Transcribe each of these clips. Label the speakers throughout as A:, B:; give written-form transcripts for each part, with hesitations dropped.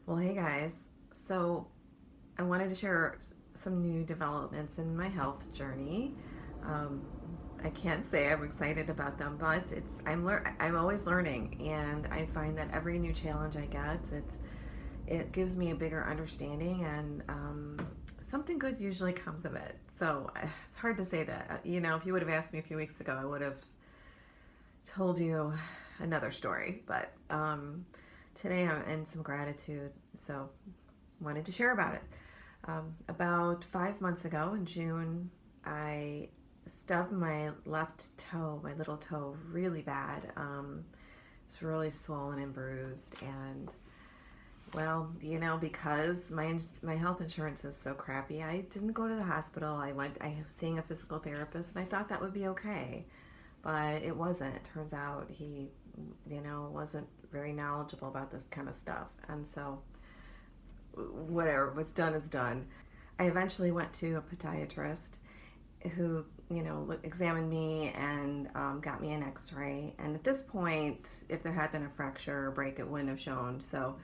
A: Well, hey guys. So I wanted to share some new developments in my health journey. Um, I can't say I'm excited about them, but I'm always learning, and I find that every new challenge I get, it gives me a bigger understanding, and something good usually comes of it. So it's hard to say that. If you would have asked me a few weeks ago, I would have told you another story. But today I'm in some gratitude, so wanted to share about it. About 5 months ago in June, I stubbed my left toe, my little toe, really bad. It was really swollen and bruised, and because my health insurance is so crappy, I didn't go to the hospital. I was seeing a physical therapist, and I thought that would be okay, but it wasn't. It turns out he, wasn't very knowledgeable about this kind of stuff, and so whatever, what's done is done. I eventually went to a podiatrist who, examined me and got me an x-ray. And at this point, if there had been a fracture or break, it wouldn't have shown. So,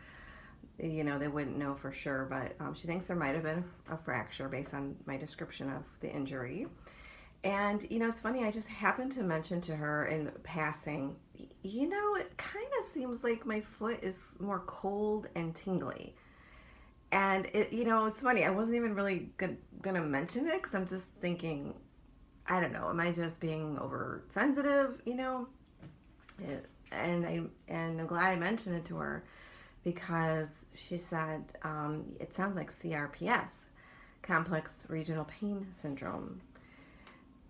A: they wouldn't know for sure. But she thinks there might have been a fracture based on my description of the injury. And, it's funny, I just happened to mention to her in passing, it kind of seems like my foot is more cold and tingly. And it's funny. I wasn't even really gonna mention it because I'm just thinking, I don't know. Am I just being oversensitive? And I'm glad I mentioned it to her because she said it sounds like CRPS, complex regional pain syndrome.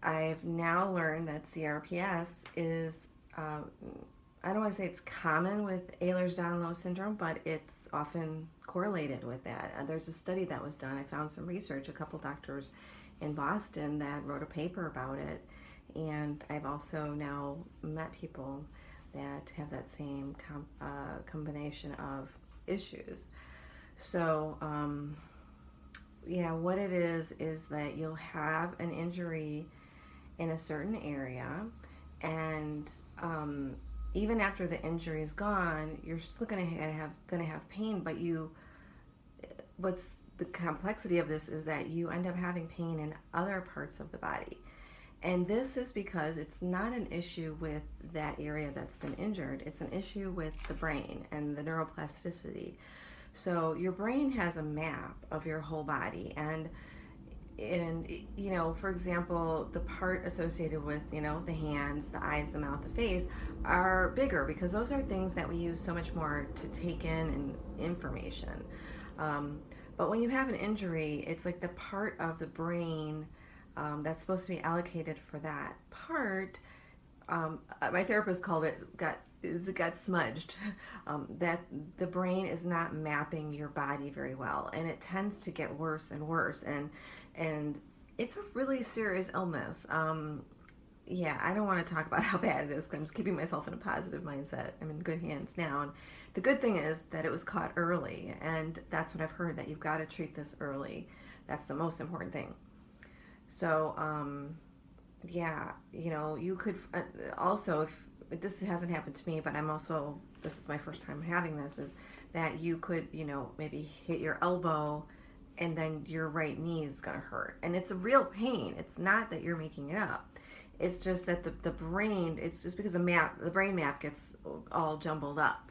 A: I've now learned that CRPS is, I don't want to say it's common with Ehler's Danlos syndrome, but it's often correlated with that. There's a study that was done. I found some research, a couple doctors in Boston that wrote a paper about it. And I've also now met people that have that same combination of issues. So, what it is that you'll have an injury in a certain area, and even after the injury is gone, you're still gonna have pain. But what's the complexity of this is that you end up having pain in other parts of the body, and this is because it's not an issue with that area that's been injured. It's an issue with the brain and the neuroplasticity. So your brain has a map of your whole body, and for example, the part associated with the hands, the eyes, the mouth, the face are bigger because those are things that we use so much more to take in information. But when you have an injury, it's like the part of the brain that's supposed to be allocated for that part. My therapist called it got smudged. That the brain is not mapping your body very well, and it tends to get worse and worse, and it's a really serious illness. I don't want to talk about how bad it is because I'm just keeping myself in a positive mindset. I'm in good hands now, and the good thing is that it was caught early, and that's what I've heard, that you've got to treat this early. That's the most important thing. So, you could also, if this hasn't happened to me, but this is my first time having this, is that you could, maybe hit your elbow and then your right knee is going to hurt. And it's a real pain. It's not that you're making it up. It's just that the brain, it's just because the brain map gets all jumbled up.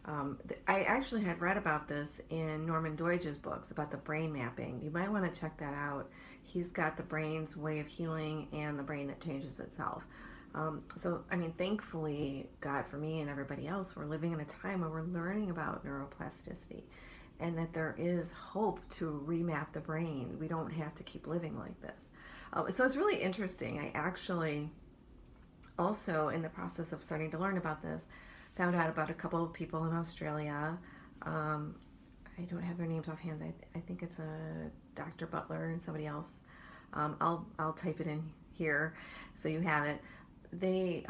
A: I actually had read about this in Norman Doidge's books about the brain mapping. You might want to check that out. He's got the brain's way of healing and the brain that changes itself. Thankfully, God, for me and everybody else, we're living in a time where we're learning about neuroplasticity and that there is hope to remap the brain. We don't have to keep living like this. So it's really interesting. I actually also, in the process of starting to learn about this, found out about a couple of people in Australia. I don't have their names offhand. I think it's a Dr. Butler and somebody else. I'll type it in here so you have it. They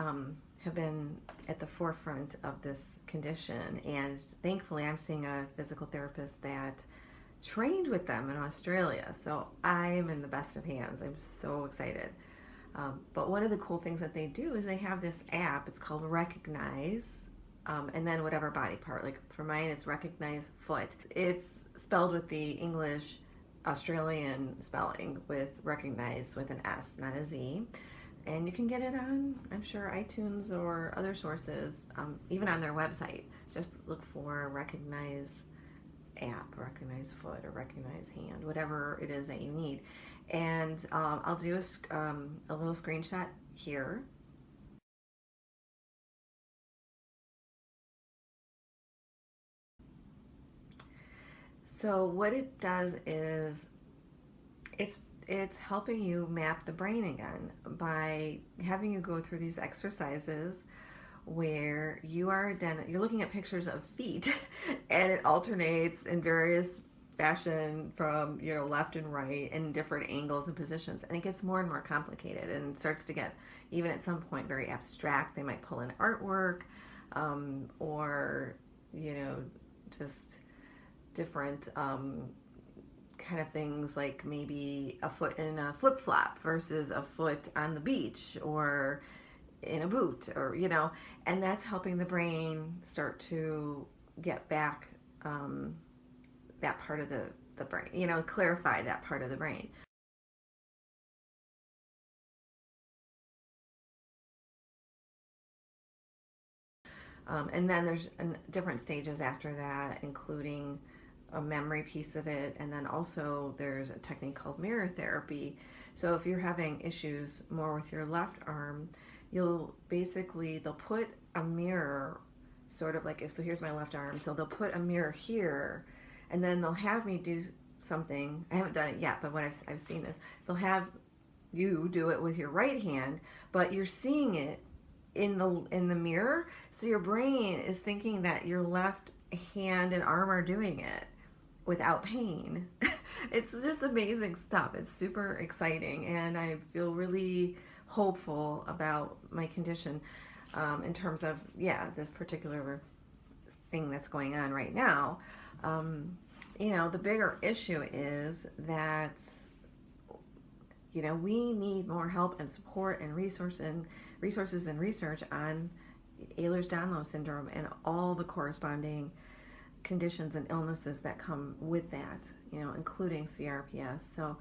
A: have been at the forefront of this condition, and thankfully I'm seeing a physical therapist that trained with them in Australia. So I'm in the best of hands. I'm so excited. But one of the cool things that they do is they have this app. It's called Recognize, and then whatever body part. Like for mine, it's recognize foot. It's spelled with the English Australian spelling with recognize with an S, not a Z. And you can get it on, I'm sure, iTunes or other sources, even on their website. Just look for recognize app, recognize foot, or recognize hand, whatever it is that you need. And I'll do a little screenshot here. So what it does is it's helping you map the brain again by having you go through these exercises where you're looking at pictures of feet and it alternates in various fashion from left and right in different angles and positions, and it gets more and more complicated and starts to get even at some point very abstract. They might pull in artwork, or just different kind of things, like maybe a foot in a flip-flop versus a foot on the beach or in a boot, or and that's helping the brain start to get back that part of the brain, clarify that part of the brain. And then there's different stages after that, including a memory piece of it, and then also there's a technique called mirror therapy. So if you're having issues more with your left arm, they'll put a mirror, sort of like, so here's my left arm, so they'll put a mirror here, and then they'll have me do something. I haven't done it yet, but when I've seen this, they'll have you do it with your right hand, but you're seeing it in the mirror, so your brain is thinking that your left hand and arm are doing it without pain. It's just amazing stuff. It's super exciting, and I feel really hopeful about my condition, in terms of this particular thing that's going on right now. The bigger issue is that we need more help and support and resources and research on Ehler's Danlos syndrome and all the corresponding conditions and illnesses that come with that, including CRPS. So,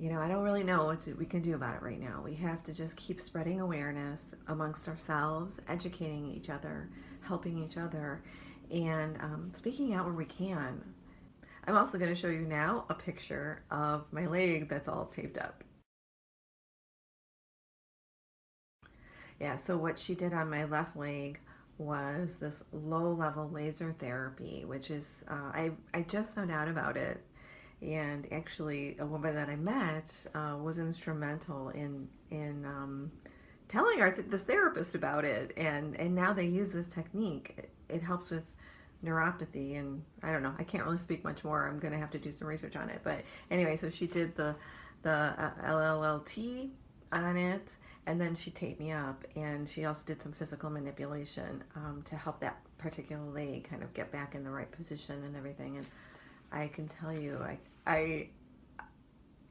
A: I don't really know what we can do about it right now. We have to just keep spreading awareness amongst ourselves, educating each other, helping each other, and speaking out where we can. I'm also going to show you now a picture of my leg that's all taped up. Yeah, so what she did on my left leg was this low-level laser therapy, which is, I just found out about it, and actually a woman that I met was instrumental in telling this therapist about it, and now they use this technique. It helps with neuropathy, and I don't know, I can't really speak much more. I'm going to have to do some research on it, but anyway, so she did the LLT on it, and then she taped me up, and she also did some physical manipulation to help that particular leg kind of get back in the right position and everything. And I can tell you,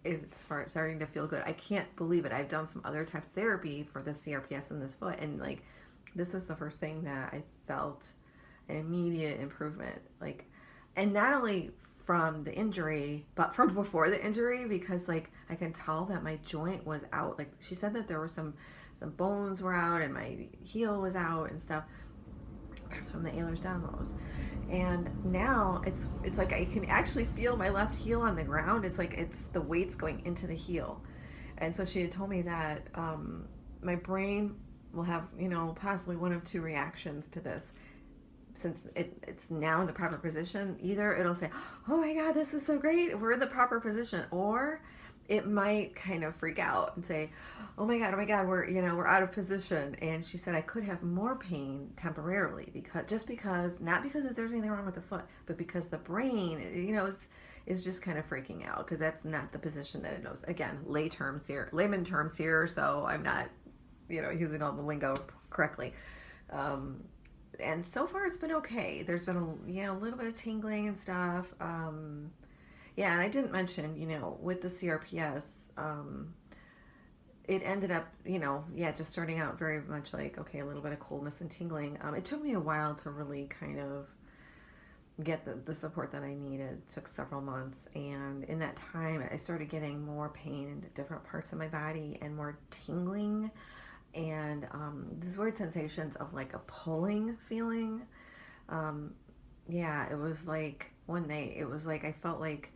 A: it's starting to feel good. I can't believe it. I've done some other types of therapy for the CRPS in this foot, and this was the first thing that I felt an immediate improvement. And not only from the injury, but from before the injury, because I can tell that my joint was out. She said that there were some bones were out and my heel was out and stuff. That's from the Ehler's Danlos. And now it's like I can actually feel my left heel on the ground. It's like the weight's going into the heel. And so she had told me that my brain will have, possibly one of two reactions to this. Since it's now in the proper position, either it'll say, oh my God, this is so great, we're in the proper position, or it might kind of freak out and say, oh my God, we're out of position. And she said I could have more pain temporarily, because not because there's anything wrong with the foot, but because the brain, is just kind of freaking out, because that's not the position that it knows. Again, layman terms here, so I'm not, using all the lingo correctly. And so far it's been okay. There's been a little bit of tingling and stuff. And I didn't mention, with the CRPS, it ended up, just starting out very much like, okay, a little bit of coldness and tingling. It took me a while to really kind of get the support that I needed. It took several months, and in that time I started getting more pain in different parts of my body and more tingling, and these weird sensations of like a pulling feeling. Yeah, it was like one night, it was like I felt like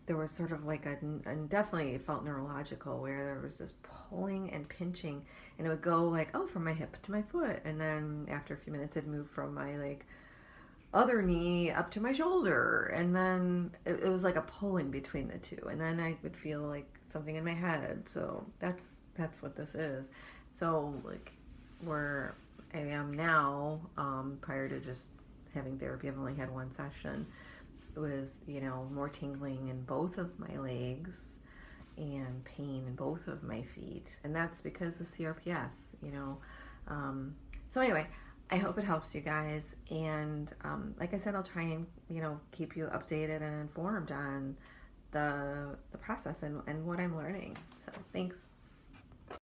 A: there was sort of like and definitely it felt neurological, where there was this pulling and pinching, and it would go like, oh, from my hip to my foot, and then after a few minutes it'd move from my like other knee up to my shoulder, and then it was like a pulling between the two, and then I would feel like something in my head. So that's what this is. So like where I am now, prior to just having therapy, I've only had one session. It was, more tingling in both of my legs and pain in both of my feet, and that's because the CRPS. So anyway, I hope it helps you guys, and like I said, I'll try and keep you updated and informed on the process and what I'm learning. So thanks.